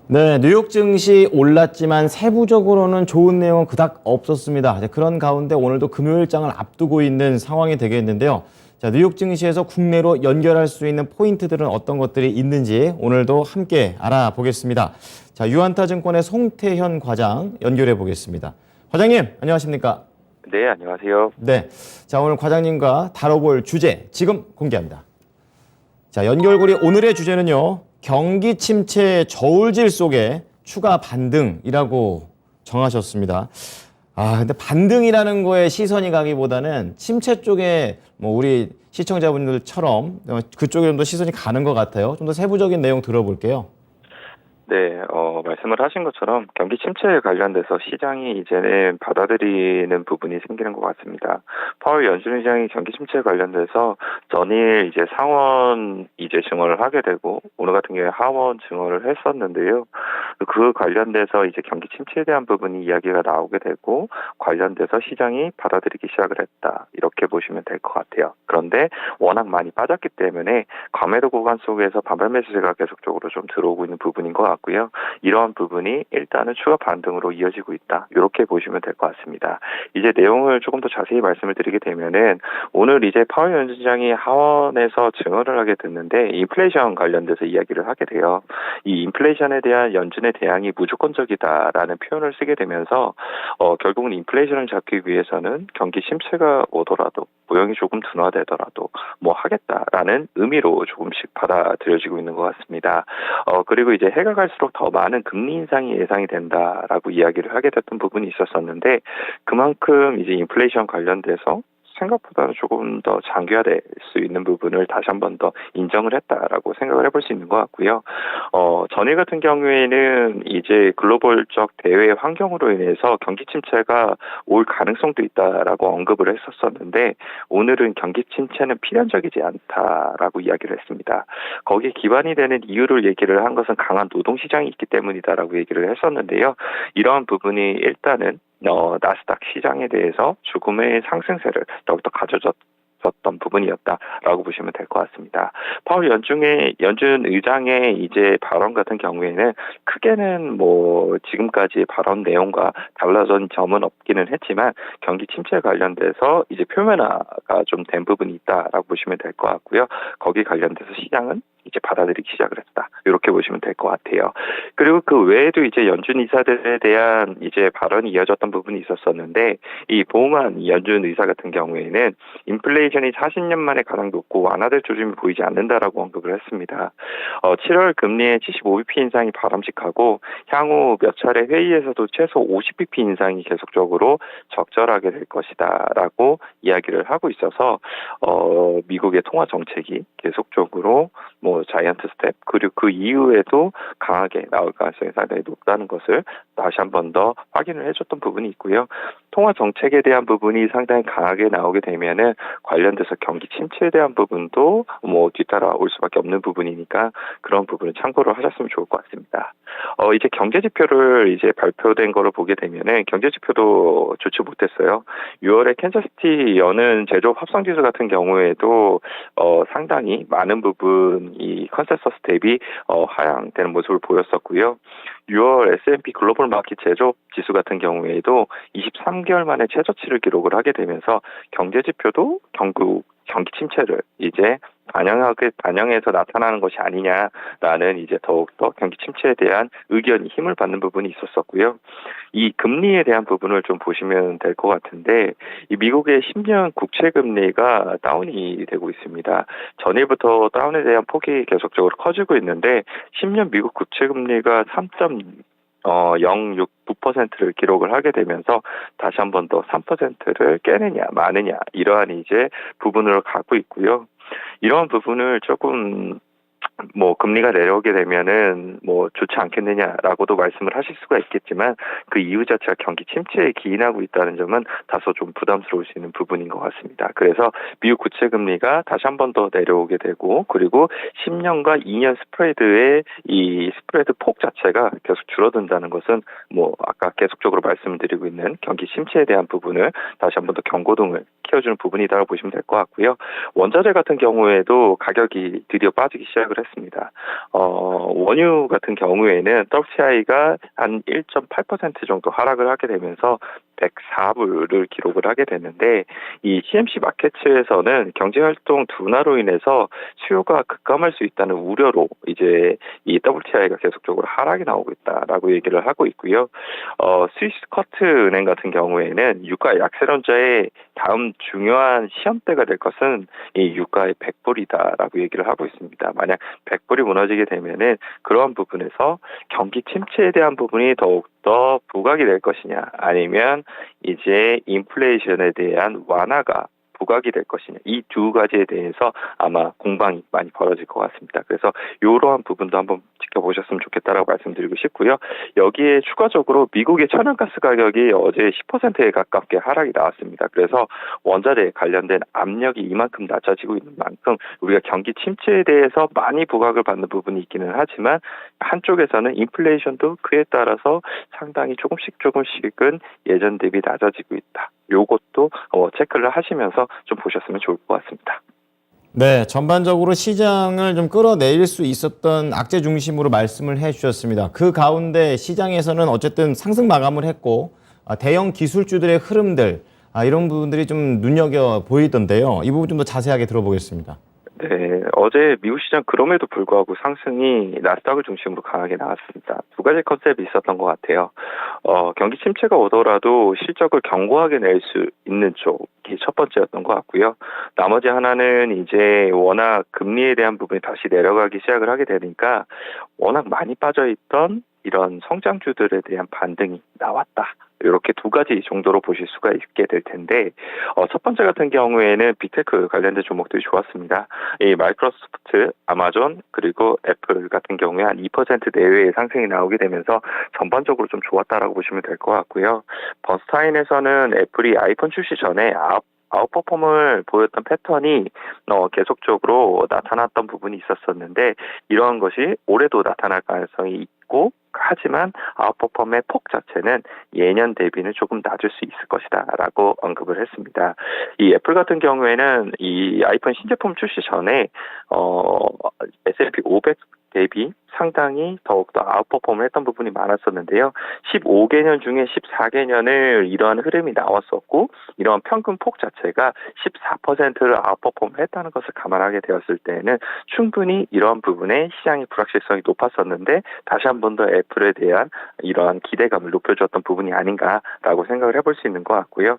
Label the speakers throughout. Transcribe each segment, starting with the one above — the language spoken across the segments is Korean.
Speaker 1: 네, 뉴욕 증시 올랐지만 세부적으로는 좋은 내용은 그닥 없었습니다. 그런 가운데 오늘도 금요일장을 앞두고 있는 상황이 되겠는데요. 자, 뉴욕 증시에서 국내로 연결할 수 있는 포인트들은 어떤 것들이 있는지 오늘도 함께 알아보겠습니다. 자, 유안타증권의 송태현 과장 연결해 보겠습니다. 과장님, 안녕하십니까?
Speaker 2: 네, 안녕하세요.
Speaker 1: 네, 자, 오늘 과장님과 다뤄볼 주제 지금 공개합니다. 자, 연결고리 오늘의 주제는요. 경기 침체 저울질 속에 추가 반등이라고 정하셨습니다. 근데 반등이라는 거에 시선이 가기보다는 침체 쪽에 우리 시청자분들처럼 그쪽에 좀 더 시선이 가는 것 같아요. 좀 더 세부적인 내용 들어볼게요.
Speaker 2: 네, 말씀을 하신 것처럼 경기 침체에 관련돼서 시장이 이제는 받아들이는 부분이 생기는 것 같습니다. 파월 연준 의장이 경기 침체에 관련돼서 전일 이제 상원 이제 증언을 하게 되고 오늘 같은 경우에 하원 증언을 했었는데요. 그 관련돼서 이제 경기 침체에 대한 부분이 이야기가 나오게 되고 관련돼서 시장이 받아들이기 시작을 했다. 이렇게 보시면 될 것 같아요. 그런데 워낙 많이 빠졌기 때문에 과매도 구간 속에서 반발 매수세가 계속적으로 좀 들어오고 있는 부분인 것 같고요. 이러한 부분이 일단은 추가 반등으로 이어지고 있다. 이렇게 보시면 될 것 같습니다. 이제 내용을 조금 더 자세히 말씀을 드리게 되면은 오늘 이제 파월 연준장이 하원에서 증언을 하게 됐는데 인플레이션 관련돼서 이야기를 하게 돼요. 이 인플레이션에 대한 연준의 대응이 무조건적이다라는 표현을 쓰게 되면서 결국은 인플레이션을 잡기 위해서는 경기 침체가 오더라도 모형이 조금 둔화되더라도 뭐 하겠다라는 의미로 조금씩 받아들여지고 있는 것 같습니다. 그리고 이제 해가 갈수록 더 많은 금리 인상이 예상이 된다라고 이야기를 하게 됐던 부분이 있었었는데 그만큼 이제 인플레이션 관련돼서 생각보다는 조금 더 장기화될 수 있는 부분을 다시 한 번 더 인정을 했다라고 생각을 해볼 수 있는 것 같고요. 전일 같은 경우에는 이제 글로벌적 대외 환경으로 인해서 경기 침체가 올 가능성도 있다라고 언급을 했었었는데 오늘은 경기 침체는 필연적이지 않다라고 이야기를 했습니다. 거기에 기반이 되는 이유를 얘기를 한 것은 강한 노동시장이 있기 때문이다라고 얘기를 했었는데요. 이러한 부분이 일단은 나스닥 시장에 대해서 조금의 상승세를 더욱더 가져줬던 부분이었다라고 보시면 될 것 같습니다. 파월 연준 의장의 이제 발언 같은 경우에는 크게는 뭐 지금까지 발언 내용과 달라진 점은 없기는 했지만 경기 침체 관련돼서 이제 표면화가 좀 된 부분이 있다라고 보시면 될 것 같고요. 거기 관련돼서 시장은 이제 받아들이기 시작을 했다. 이렇게 보시면 될 것 같아요. 그리고 그 외에도 이제 연준 이사들에 대한 이제 발언이 이어졌던 부분이 있었었는데 이 보우만 연준 의사 같은 경우에는 인플레이션이 40년 만에 가장 높고 완화될 조짐이 보이지 않는다라고 언급을 했습니다. 7월 금리의 75bp 인상이 바람직하고 향후 몇 차례 회의에서도 최소 50bp 인상이 계속적으로 적절하게 될 것이다라고 이야기를 하고 있어서 미국의 통화 정책이 계속적으로 자이언트 스텝 그리고 그 이후에도 강하게 나올 가능성이 상당히 높다는 것을 다시 한 번 더 확인을 해줬던 부분이 있고요. 통화 정책에 대한 부분이 상당히 강하게 나오게 되면은 관련돼서 경기 침체에 대한 부분도 뒤따라 올 수밖에 없는 부분이니까 그런 부분을 참고를 하셨으면 좋을 것 같습니다. 이제 경제 지표를 이제 발표된 거를 보게 되면은 경제 지표도 좋지 못했어요. 6월에 캔자스시티 여는 제조업 합성 지수 같은 경우에도 상당히 많은 부분 이 컨센서스 대비 하향되는 모습을 보였었고요. 6월 S&P 글로벌 마켓 제조업 지수 같은 경우에도 23개월 만에 최저치를 기록을 하게 되면서 경제 지표도 경기 침체를 이제 반영해서 나타나는 것이 아니냐라는 이제 더욱더 경기 침체에 대한 의견이 힘을 받는 부분이 있었었고요. 이 금리에 대한 부분을 좀 보시면 될 것 같은데 이 미국의 10년 국채 금리가 다운이 되고 있습니다. 전일부터 다운에 대한 폭이 계속적으로 커지고 있는데 10년 미국 국채 금리가 0.09%를 기록을 하게 되면서 다시 한 번 더 3%를 깨느냐 마느냐 이러한 이제 부분으로 가고 있고요. 이러한 부분을 조금 금리가 내려오게 되면은 좋지 않겠느냐라고도 말씀을 하실 수가 있겠지만 그 이유 자체가 경기 침체에 기인하고 있다는 점은 다소 좀 부담스러울 수 있는 부분인 것 같습니다. 그래서 미국 국채 금리가 다시 한 번 더 내려오게 되고 그리고 10년과 2년 스프레드의 이 스프레드 폭 자체가 계속 줄어든다는 것은 아까 계속적으로 말씀을 드리고 있는 경기 침체에 대한 부분을 다시 한 번 더 경고등을 불안시켜주는 부분이다라고 보시면 될 것 같고요. 원자재 같은 경우에도 가격이 드디어 빠지기 시작을 했습니다. 원유 같은 경우에는 WTI가 한 1.8% 정도 하락을 하게 되면서 104불을 기록을 하게 됐는데, 이 CMC 마켓츠에서는 경제활동 둔화로 인해서 수요가 급감할 수 있다는 우려로 이제 이 WTI가 계속적으로 하락이 나오고 있다라고 얘기를 하고 있고요. 스위스커트 은행 같은 경우에는 유가 약세론자의 다음 중요한 시험대가 될 것은 이 유가의 100불이다라고 얘기를 하고 있습니다. 만약 100불이 무너지게 되면은 그러한 부분에서 경기 침체에 대한 부분이 더욱더 부각이 될 것이냐, 아니면 이제 인플레이션에 대한 완화가 부각이 될 것이냐, 이 두 가지에 대해서 아마 공방이 많이 벌어질 것 같습니다. 그래서 이러한 부분도 한번 지켜보셨으면 좋겠다라고 말씀드리고 싶고요. 여기에 추가적으로 미국의 천연가스 가격이 어제 10%에 가깝게 하락이 나왔습니다. 그래서 원자재 관련된 압력이 이만큼 낮아지고 있는 만큼 우리가 경기 침체에 대해서 많이 부각을 받는 부분이 있기는 하지만, 한쪽에서는 인플레이션도 그에 따라서 상당히 조금씩은 예전 대비 낮아지고 있다. 요것도 체크를 하시면서 좀 보셨으면 좋을 것 같습니다.
Speaker 1: 네, 전반적으로 시장을 좀 끌어내릴 수 있었던 악재 중심으로 말씀을 해주셨습니다. 그 가운데 시장에서는 어쨌든 상승 마감을 했고, 대형 기술주들의 흐름들, 이런 부분들이 좀 눈여겨 보이던데요. 이 부분 좀 더 자세하게 들어보겠습니다.
Speaker 2: 네, 어제 미국 시장 그럼에도 불구하고 상승이 나스닥을 중심으로 강하게 나왔습니다. 두 가지 컨셉이 있었던 것 같아요. 경기 침체가 오더라도 실적을 견고하게 낼 수 있는 쪽이 첫 번째였던 것 같고요. 나머지 하나는 이제 워낙 금리에 대한 부분이 다시 내려가기 시작을 하게 되니까 워낙 많이 빠져있던 이런 성장주들에 대한 반등이 나왔다. 이렇게 두 가지 정도로 보실 수가 있게 될 텐데, 첫 번째 같은 경우에는 빅테크 관련된 종목들이 좋았습니다. 이 마이크로소프트, 아마존, 그리고 애플 같은 경우에 한 2% 내외의 상승이 나오게 되면서 전반적으로 좀 좋았다라고 보시면 될 것 같고요. 번스타인에서는 애플이 아이폰 출시 전에 아웃퍼폼을 보였던 패턴이 계속적으로 나타났던 부분이 있었었는데, 이러한 것이 올해도 나타날 가능성이 있고, 하지만 아웃퍼폼의 폭 자체는 예년 대비는 조금 낮을 수 있을 것이다 라고 언급을 했습니다. 이 애플 같은 경우에는 이 아이폰 신제품 출시 전에 S&P 500 대비 상당히 더욱더 아웃퍼폼을 했던 부분이 많았었는데요. 15개년 중에 14개년을 이러한 흐름이 나왔었고, 이러한 평균 폭 자체가 14%를 아웃퍼폼을 했다는 것을 감안하게 되었을 때에는 충분히 이러한 부분에 시장의 불확실성이 높았었는데, 다시 한 번 더 애플에 대한 이러한 기대감을 높여줬던 부분이 아닌가라고 생각을 해볼 수 있는 것 같고요.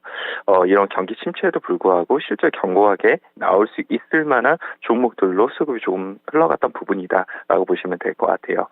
Speaker 2: 이런 경기 침체에도 불구하고 실제 견고하게 나올 수 있을 만한 종목들로 수급이 조금 흘러갔던 부분이다라고 보시면 될 것 같아요.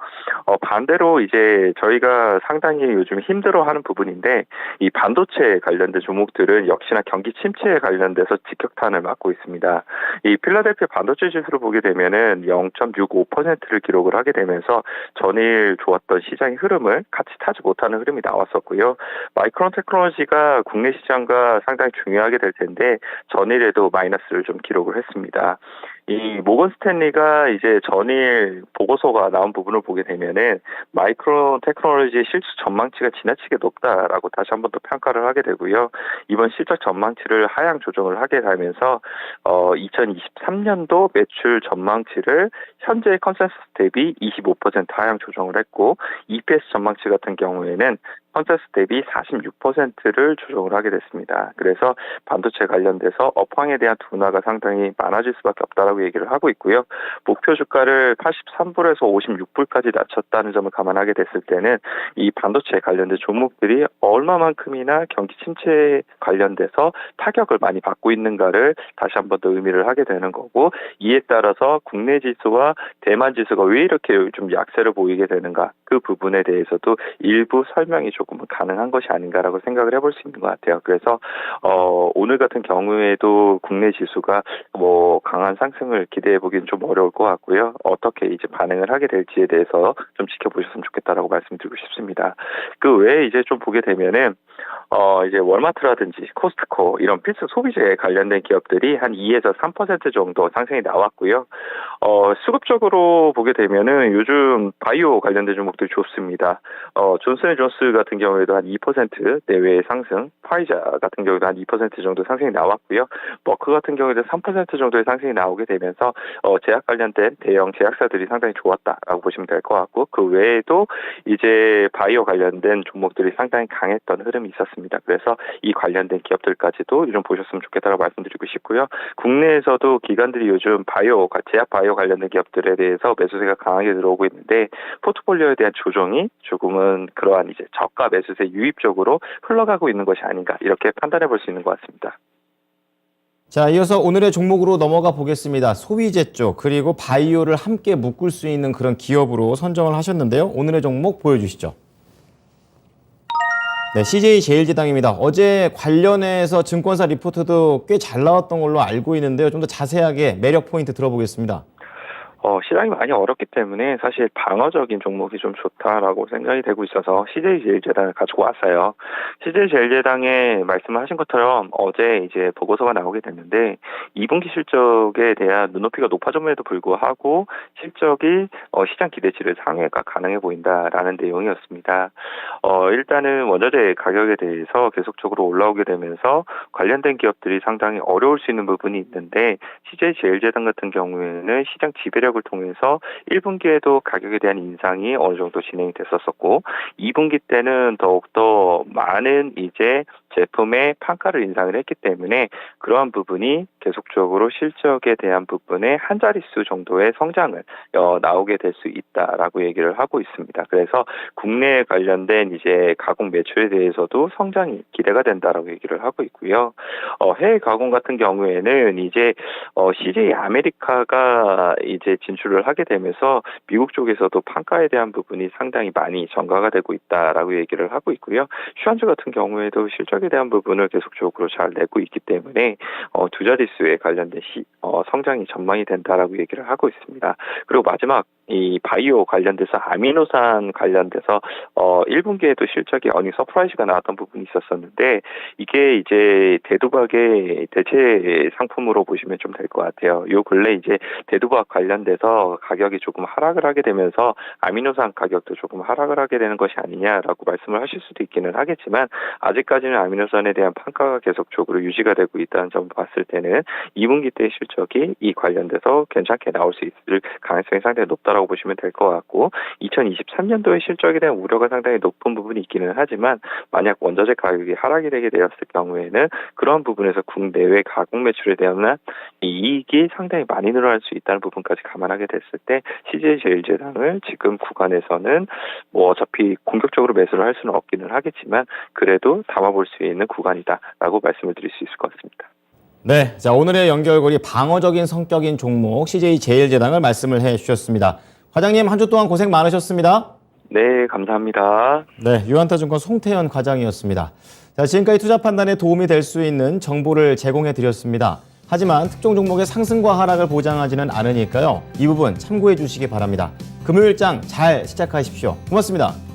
Speaker 2: 반대로 이제 저희가 상당히 요즘 힘들어하는 부분인데, 이 반도체 관련된 종목들은 역시나 경기 침체에 관련돼서 직격탄을 맞고 있습니다. 이 필라델피아 반도체 지수를 보게 되면은 0.65%를 기록을 하게 되면서 전일 좋았던 시장의 흐름을 같이 타지 못하는 흐름이 나왔었고요. 마이크론 테크놀로지가 국내 시장과 상당히 중요하게 될 텐데 전일에도 마이너스를 좀 기록을 했습니다. 이 모건 스탠리가 이제 전일 보고서가 나온 부분을 보게 되면은 마이크론 테크놀로지의 실적 전망치가 지나치게 높다라고 다시 한 번 더 평가를 하게 되고요. 이번 실적 전망치를 하향 조정을 하게 되면서 2023년도 매출 전망치를 현재 컨센서스 대비 25% 하향 조정을 했고, EPS 전망치 같은 경우에는 컨센서스 대비 46%를 조정을 하게 됐습니다. 그래서 반도체 관련돼서 업황에 대한 둔화가 상당히 많아질 수밖에 없다라고 얘기를 하고 있고요. 목표 주가를 83불에서 56불까지 낮췄다는 점을 감안하게 됐을 때는 이 반도체 관련된 종목들이 얼마만큼이나 경기 침체에 관련돼서 타격을 많이 받고 있는가를 다시 한 번 더 의미를 하게 되는 거고, 이에 따라서 국내 지수와 대만 지수가 왜 이렇게 좀 약세를 보이게 되는가, 그 부분에 대해서도 일부 설명이 조금은 가능한 것이 아닌가라고 생각을 해볼 수 있는 것 같아요. 그래서 오늘 같은 경우에도 국내 지수가 강한 상승을 기대해 보기는 좀 어려울 것 같고요. 어떻게 이제 반응을 하게 될지에 대해서 좀 지켜보셨으면 좋겠다라고 말씀드리고 싶습니다. 그 외에 이제 좀 보게 되면은 이제 월마트라든지 코스트코 이런 필수 소비재에 관련된 기업들이 한 2에서 3% 정도 상승이 나왔고요. 수급적으로 보게 되면은 요즘 바이오 관련된 종목들이 좋습니다. 존슨앤존스 같은 경우에도 한 2% 내외의 상승, 파이자 같은 경우도 한 2% 정도 상승이 나왔고요. 머크 같은 경우에도 3% 정도의 상승이 나오게 되면서 제약 관련된 대형 제약사들이 상당히 좋았다라고 보시면 될 것 같고, 그 외에도 이제 바이오 관련된 종목들이 상당히 강했던 흐름이 있었습니다. 그래서 이 관련된 기업들까지도 좀 보셨으면 좋겠다고 말씀드리고 싶고요. 국내에서도 기관들이 요즘 제약 바이오 관련된 기업들에 대해서 매수세가 강하게 들어오고 있는데, 포트폴리오에 대한 조정이 조금은 그러한 이제 저가 매수세 유입 쪽으로 흘러가고 있는 것이 아닌가, 이렇게 판단해 볼 수 있는 것 같습니다.
Speaker 1: 자, 이어서 오늘의 종목으로 넘어가 보겠습니다. 소비재 쪽 그리고 바이오를 함께 묶을 수 있는 그런 기업으로 선정을 하셨는데요. 오늘의 종목 보여주시죠. 네, CJ제일제당입니다. 어제 관련해서 증권사 리포트도 꽤 잘 나왔던 걸로 알고 있는데요. 좀 더 자세하게 매력 포인트 들어보겠습니다.
Speaker 2: 시장이 많이 어렵기 때문에 사실 방어적인 종목이 좀 좋다라고 생각이 되고 있어서 CJ제일제당을 가지고 왔어요. CJ제일제당에 말씀하신 것처럼 어제 이제 보고서가 나오게 됐는데 2분기 실적에 대한 눈높이가 높아졌음에도 불구하고 실적이 시장 기대치를 상회가 가능해 보인다라는 내용이었습니다. 일단은 원자재 가격에 대해서 계속적으로 올라오게 되면서 관련된 기업들이 상당히 어려울 수 있는 부분이 있는데, CJ제일제당 같은 경우에는 시장 지배력을 통해서 1분기에도 가격에 대한 인상이 어느 정도 진행이 됐었었고, 2분기 때는 더욱더 많은 이제 제품의 판가를 인상을 했기 때문에 그러한 부분이 계속적으로 실적에 대한 부분에 한 자릿수 정도의 성장을 나오게 될 수 있다라고 얘기를 하고 있습니다. 그래서 국내 관련된 이제 가공 매출에 대해서도 성장이 기대가 된다라고 얘기를 하고 있고요. 해외 가공 같은 경우에는 이제 CJ 아메리카가 이제 진출을 하게 되면서 미국 쪽에서도 판가에 대한 부분이 상당히 많이 전가가 되고 있다라고 얘기를 하고 있고요. 슈완주 같은 경우에도 실적에 대한 부분을 계속적으로 잘 내고 있기 때문에 두 자릿수에 관련된 성장이 전망이 된다라고 얘기를 하고 있습니다. 그리고 마지막 이 바이오 관련돼서 아미노산 관련돼서 1분기에도 실적이 어닝 서프라이즈가 나왔던 부분이 있었었는데, 이게 이제 대두박의 대체 상품으로 보시면 좀 될 것 같아요. 요 근래 이제 대두박 관련돼서 가격이 조금 하락을 하게 되면서 아미노산 가격도 조금 하락을 하게 되는 것이 아니냐라고 말씀을 하실 수도 있기는 하겠지만, 아직까지는 아미노산에 대한 판가가 계속적으로 유지가 되고 있다는 점을 봤을 때는 2분기 때 실적이 이 관련돼서 괜찮게 나올 수 있을 가능성이 상당히 높다라고 보시면 될 것 같고, 2023년도의 실적에 대한 우려가 상당히 높은 부분이 있기는 하지만, 만약 원자재 가격이 하락이 되게 되었을 경우에는 그러한 부분에서 국내외 가공 매출에 대한 이익이 상당히 많이 늘어날 수 있다는 부분까지 감안하게 됐을 때 CJ제일제당을 지금 구간에서는 뭐 어차피 공격적으로 매수를 할 수는 없기는 하겠지만 그래도 담아볼 수 있는 구간이다라고 말씀을 드릴 수 있을 것 같습니다.
Speaker 1: 네, 자, 오늘의 연결고리 방어적인 성격인 종목 CJ제일제당을 말씀을 해주셨습니다. 과장님, 한 주 동안 고생 많으셨습니다.
Speaker 2: 네, 감사합니다.
Speaker 1: 네, 유한타증권 송태현 과장이었습니다. 자, 지금까지 투자 판단에 도움이 될 수 있는 정보를 제공해 드렸습니다. 하지만 특정 종목의 상승과 하락을 보장하지는 않으니까요. 이 부분 참고해 주시기 바랍니다. 금요일장 잘 시작하십시오. 고맙습니다.